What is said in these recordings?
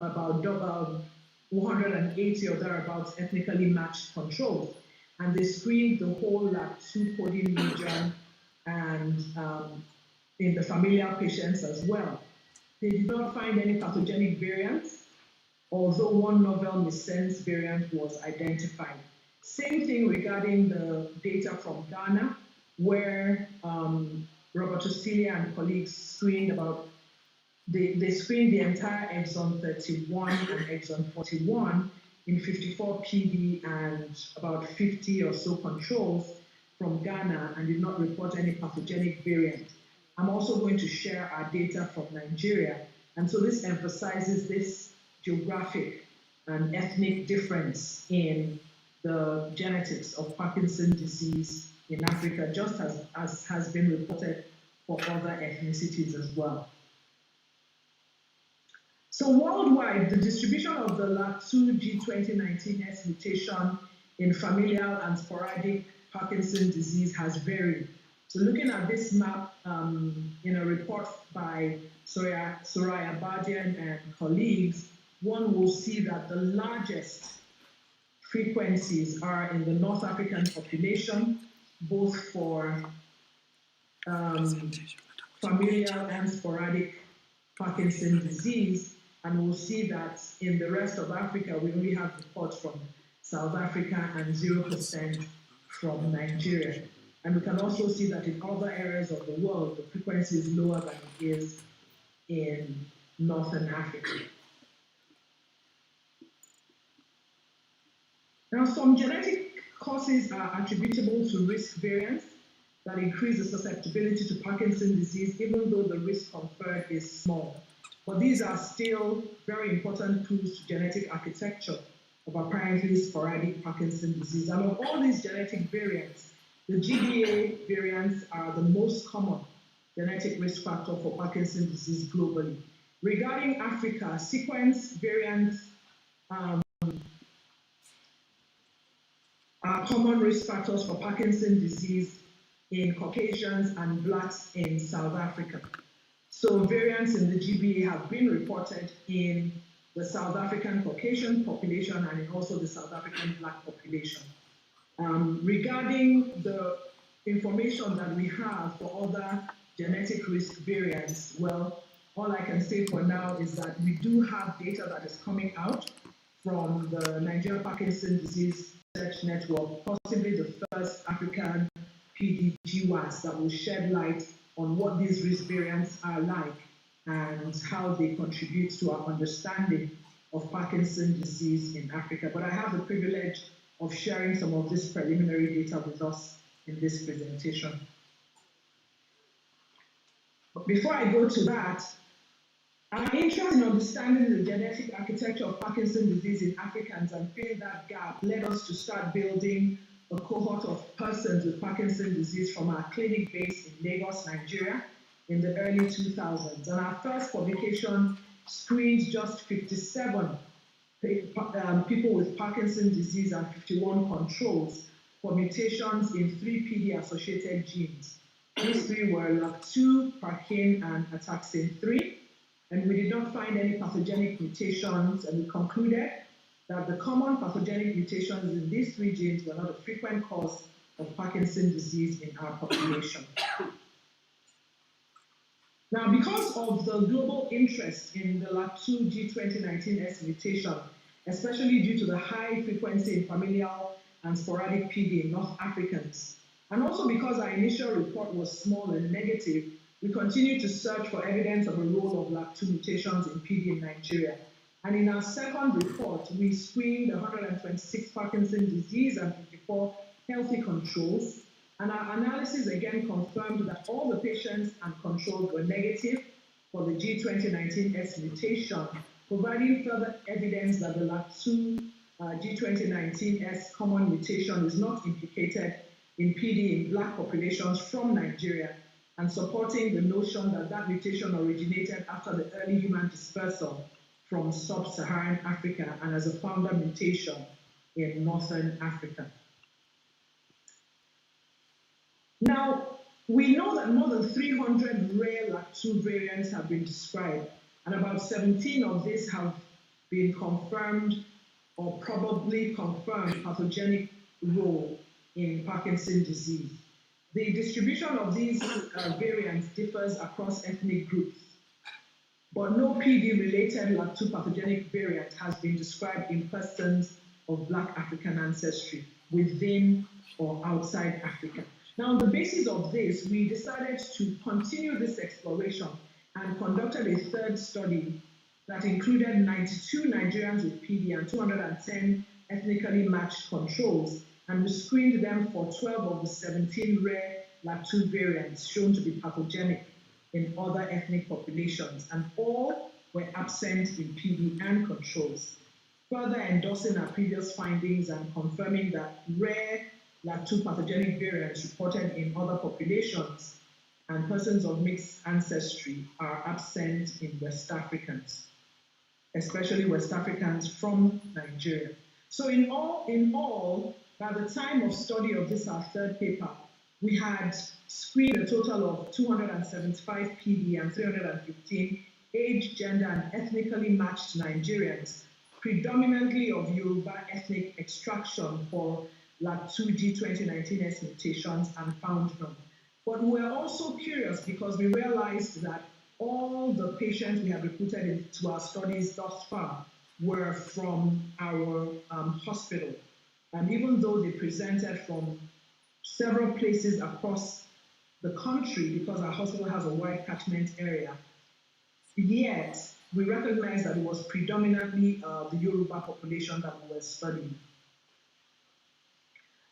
about 180 or thereabouts ethnically matched controls. And they screened the whole LAC2 coding region and in the familial patients as well. They did not find any pathogenic variants, although one novel missense variant was identified. Same thing regarding the data from Ghana, where Robert Osilia and colleagues screened they screened the entire exon 31 and exon 41 in 54 PD and about 50 or so controls from Ghana and did not report any pathogenic variant. I'm also going to share our data from Nigeria. And so this emphasizes this geographic and ethnic difference in the genetics of Parkinson's disease in Africa, just as has been reported for other ethnicities as well. So worldwide, the distribution of the LAC2 G2019S mutation in familial and sporadic Parkinson's disease has varied. So looking at this map in a report by Soraya Badian and colleagues, one will see that the largest frequencies are in the North African population, both for familial and sporadic Parkinson's disease. And we'll see that in the rest of Africa, we only have reports from South Africa and 0% from Nigeria. And we can also see that in other areas of the world, the frequency is lower than it is in Northern Africa. Now, some genetic causes are attributable to risk variants that increase the susceptibility to Parkinson's disease, even though the risk conferred is small. But these are still very important clues to genetic architecture of apparently sporadic Parkinson's disease. And of all these genetic variants, the GBA variants are the most common genetic risk factor for Parkinson's disease globally. Regarding Africa, sequence variants are common risk factors for Parkinson's disease in Caucasians and Blacks in South Africa. So variants in the GBA have been reported in the South African Caucasian population and in also the South African Black population. Regarding the information that we have for other genetic risk variants, well, all I can say for now is that we do have data that is coming out from the Nigeria Parkinson's Disease Research Network, possibly the first African PDGWAS that will shed light on what these risk variants are like and how they contribute to our understanding of Parkinson's disease in Africa. But I have the privilege of sharing some of this preliminary data with us in this presentation. But before I go to that, our interest in understanding the genetic architecture of Parkinson's disease in Africans and filling that gap led us to start building a cohort of persons with Parkinson's disease from our clinic base in Lagos, Nigeria, in the early 2000s. And our first publication screened just 57 people with Parkinson's disease and 51 controls for mutations in 3 PD-associated genes. These 3 were LAC2, Parkin, and Ataxin-3. And we did not find any pathogenic mutations, and we concluded that the common pathogenic mutations in these 3 genes were not a frequent cause of Parkinson's disease in our population. Now, because of the global interest in the LAC2 G2019S mutation, especially due to the high frequency in familial and sporadic PD in North Africans, and also because our initial report was small and negative, we continue to search for evidence of a role of LAC2 mutations in PD in Nigeria. And in our second report, we screened 126 Parkinson's disease and 54 healthy controls. And our analysis again confirmed that all the patients and controls were negative for the G2019S mutation, providing further evidence that the LAC2 G2019S common mutation is not implicated in PD in Black populations from Nigeria, and supporting the notion that that mutation originated after the early human dispersal from sub-Saharan Africa and as a founder mutation in Northern Africa. Now, we know that more than 300 rare LAC2 variants have been described, and about 17 of these have been confirmed or probably confirmed pathogenic role in Parkinson's disease. The distribution of these variants differs across ethnic groups, but no PD-related LAT2 pathogenic variant has been described in persons of Black African ancestry within or outside Africa. Now, on the basis of this, we decided to continue this exploration and conducted a third study that included 92 Nigerians with PD and 210 ethnically matched controls, and we screened them for 12 of the 17 rare LAT2 variants shown to be pathogenic in other ethnic populations, and all were absent in PD and controls, further endorsing our previous findings and confirming that rare LAT2 pathogenic variants reported in other populations and persons of mixed ancestry are absent in West Africans, especially West Africans from Nigeria. So in all, by the time of study of this, our third paper, we had screened a total of 275 PD and 315 age, gender, and ethnically matched Nigerians, predominantly of Yoruba ethnic extraction for LAT2G 2019S mutations, and found none. But we were also curious because we realized that all the patients we have recruited into our studies thus far were from our hospital. And even though they presented from several places across the country, because our hospital has a wide catchment area, yet we recognize that it was predominantly the Yoruba population that we were studying.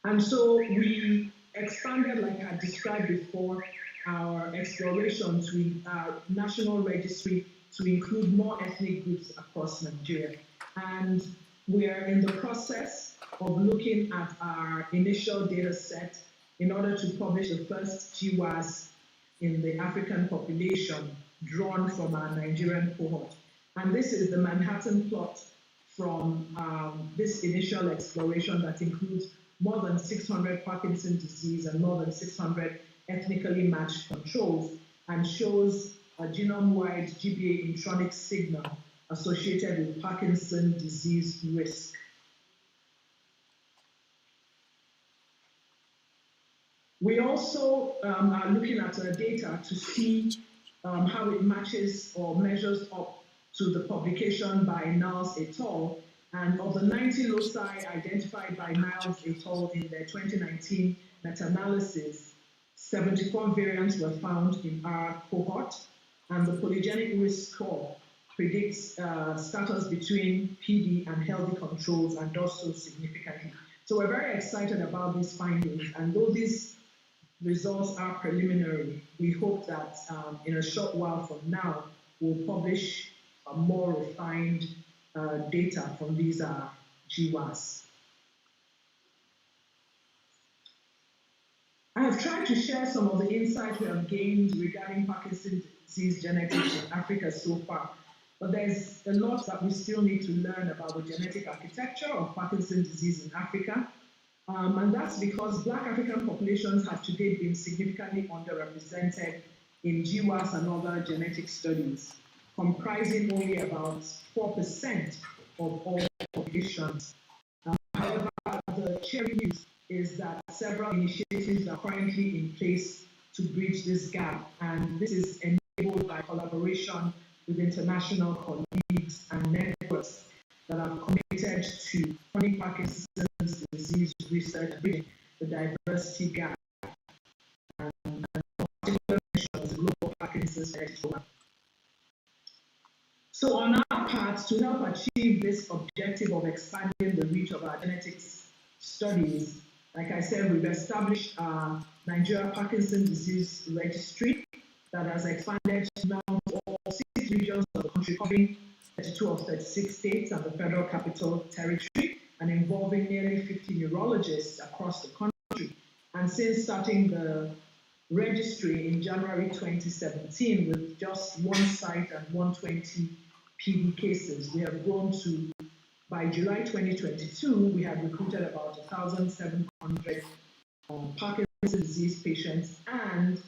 And so we expanded, like I described before, our exploration to our national registry to include more ethnic groups across Nigeria. And we are in the process of looking at our initial data set in order to publish the first GWAS in the African population drawn from our Nigerian cohort. And this is the Manhattan plot from this initial exploration that includes more than 600 Parkinson's disease and more than 600 ethnically matched controls, and shows a genome-wide GBA intronic signal associated with Parkinson's disease risk. We also are looking at our data to see how it matches or measures up to the publication by Niles et al. And of the 90 loci identified by Niles et al. In their 2019 meta-analysis, 74 variants were found in our cohort, and the polygenic risk score predicts status between PD and healthy controls, and does so significantly. So we're very excited about these findings, and though these results are preliminary, we hope that in a short while from now, we'll publish more refined data from these GWAS. I have tried to share some of the insights we have gained regarding Parkinson's disease genetics in Africa so far, but there's a lot that we still need to learn about the genetic architecture of Parkinson's disease in Africa, and that's because Black African populations have to date been significantly underrepresented in GWAS and other genetic studies, comprising only about 4% of all populations. However, the cherry news is that several initiatives are currently in place to bridge this gap, and this is enabled by collaboration with international colleagues and networks that are committed to funding Parkinson's disease research and bridging the diversity gap, and particular mention of the Global Parkinson's Genetics Program. So on our part, to help achieve this objective of expanding the reach of our genetics studies, like I said, we've established our Nigeria Parkinson's Disease Registry that has expanded now to all 6 regions of the country, covering 32 of 36 states and the Federal Capital Territory, and involving nearly 50 neurologists across the country. And since starting the registry in January 2017 with just 1 site and 120 PD cases, we have grown to, by July 2022, we have recruited about 1,700 Parkinson's disease patients and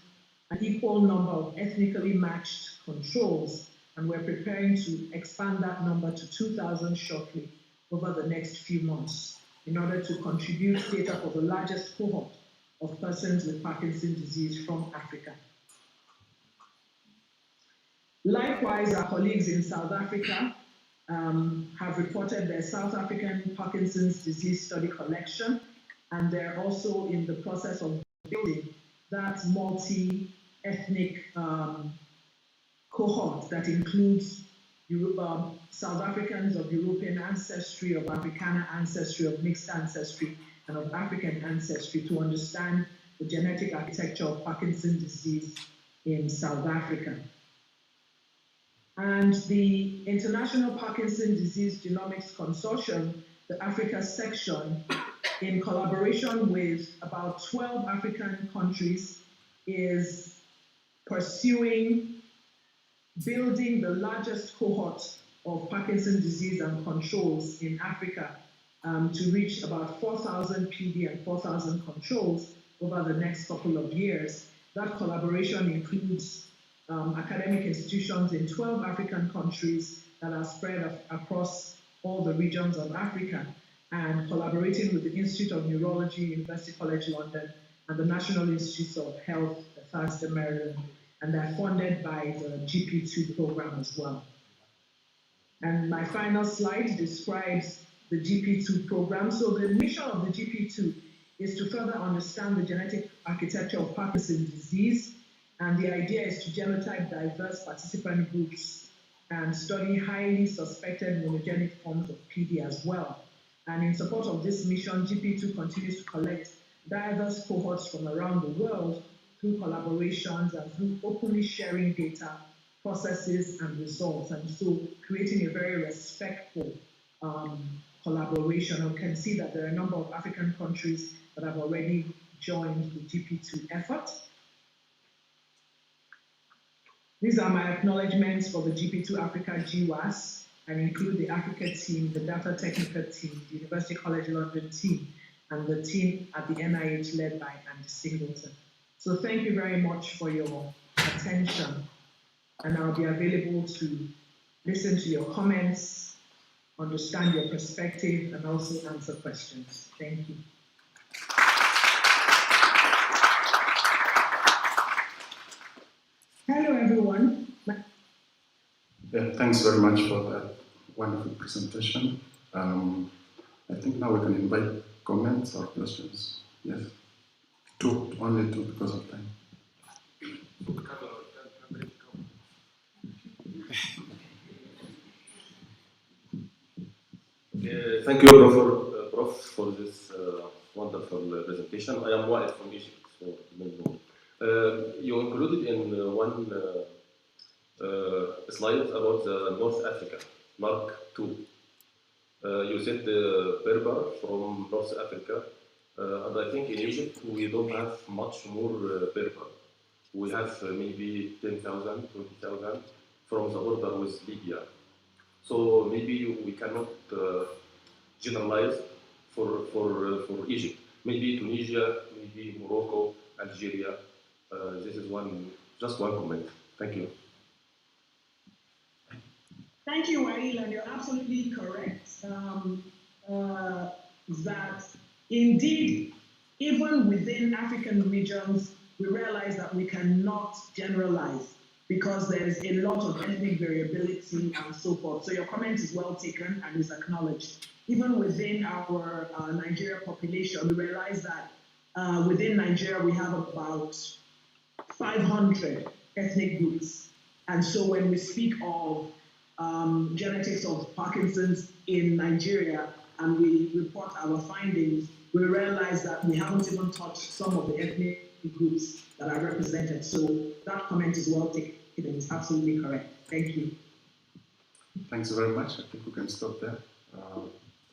an equal number of ethnically matched controls, and we're preparing to expand that number to 2,000 shortly over the next few months in order to contribute data for the largest cohort of persons with Parkinson's disease from Africa. Likewise, our colleagues in South Africa have reported their South African Parkinson's disease study collection, and they're also in the process of building that multi-ethnic cohort that includes South Africans of European ancestry, of Afrikaner ancestry, of mixed ancestry, and of African ancestry to understand the genetic architecture of Parkinson's disease in South Africa. And the International Parkinson's Disease Genomics Consortium, the Africa section, in collaboration with about 12 African countries, is pursuing building the largest cohort of Parkinson's disease and controls in Africa to reach about 4,000 PD and 4,000 controls over the next couple of years. That collaboration includes academic institutions in 12 African countries that are spread across all the regions of Africa, and collaborating with the Institute of Neurology, University College London, and the National Institutes of Health, Bethesda, Maryland, and they're funded by the GP2 program as well. And my final slide describes the GP2 program. So the mission of the GP2 is to further understand the genetic architecture of Parkinson's disease, and the idea is to genotype diverse participant groups and study highly suspected monogenic forms of PD as well. And in support of this mission, GP2 continues to collect diverse cohorts from around the world through collaborations and through openly sharing data, processes, and results. And so creating a very respectful collaboration. We can see that there are a number of African countries that have already joined the GP2 effort. These are my acknowledgements for the GP2 Africa GWAS, and include the Africa team, the Data Technica team, the University College London team, and the team at the NIH led by Andy Singleton. So thank you very much for your attention, and I'll be available to listen to your comments, understand your perspective, and also answer questions. Thank you. Hello, everyone. Yeah, thanks very much for that wonderful presentation. I think now we can invite comments or questions. Yes, only two because of time. Thank you, Prof, for this wonderful presentation. I am Wa'id from Egypt, so you included in one slide about the North Africa, Mark II. You said Berber from North Africa, and I think in Egypt we don't have much more Berber. We have maybe 10,000, 20,000 from the border with Libya. So maybe we cannot generalize for Egypt. Maybe Tunisia, maybe Morocco, Algeria. This is just one comment. Thank you. Thank you, Wael, and you're absolutely correct that indeed, even within African regions, we realize that we cannot generalize because there's a lot of ethnic variability and so forth. So your comment is well taken and is acknowledged. Even within our Nigeria population, we realize that within Nigeria, we have about 500 ethnic groups. And so when we speak of genetics of Parkinson's in Nigeria and we report our findings, we realize that we haven't even touched some of the ethnic groups that are represented. So that comment is well taken and it's absolutely correct. Thank you. Thanks very much. I think we can stop there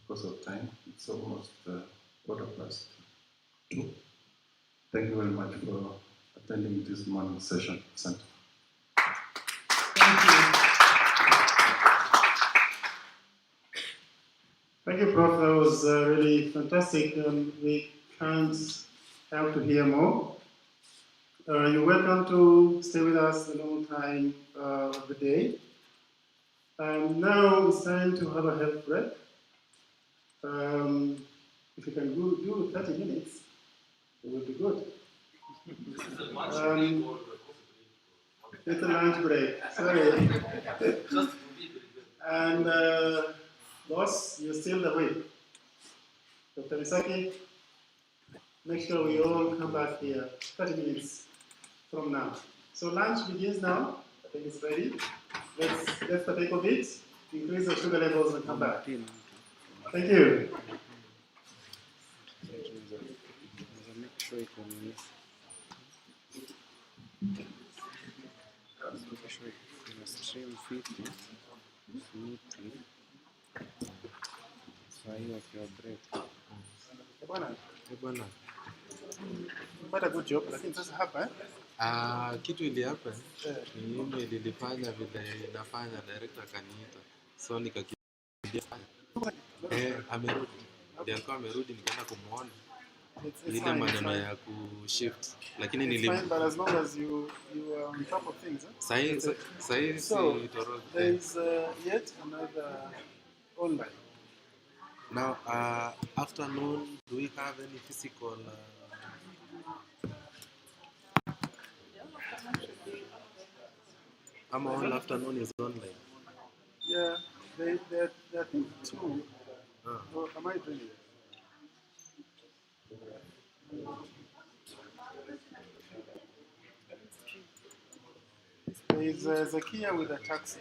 because of time. It's almost 2:15. Thank you very much for attending this morning session. Thank you. Thank you, Prof. That was really fantastic. We can't help to hear more. You're welcome to stay with us a long time of the day. Now it's time to have a health break. If you can do 30 minutes, it will be good. It's a lunch break, sorry. And boss, you're still the way. Dr. Misaki, make sure we all come back here 30 minutes from now. So lunch begins now. I think it's ready. Let's partake of it, increase the sugar levels and come back. Thank you. Stream 50 smoothly. Sahi wakiwa break. Bwana. What a good job. Lakini sasa hapa Kitu ili happen ni email ilifanya vile inafanya, director akaniita. So nikakimbia. Amerudi. Ndio alikuwa amerudi, nikaenda kumuona. Ile maneno ya kushift. Lakini it's fine, but as long as you are on top of things. Sahi So there is yet another online. Now, afternoon, do we have any physical? All afternoon is online. Yeah, there are think two. Or am I doing it? There is Zakia with a taxi.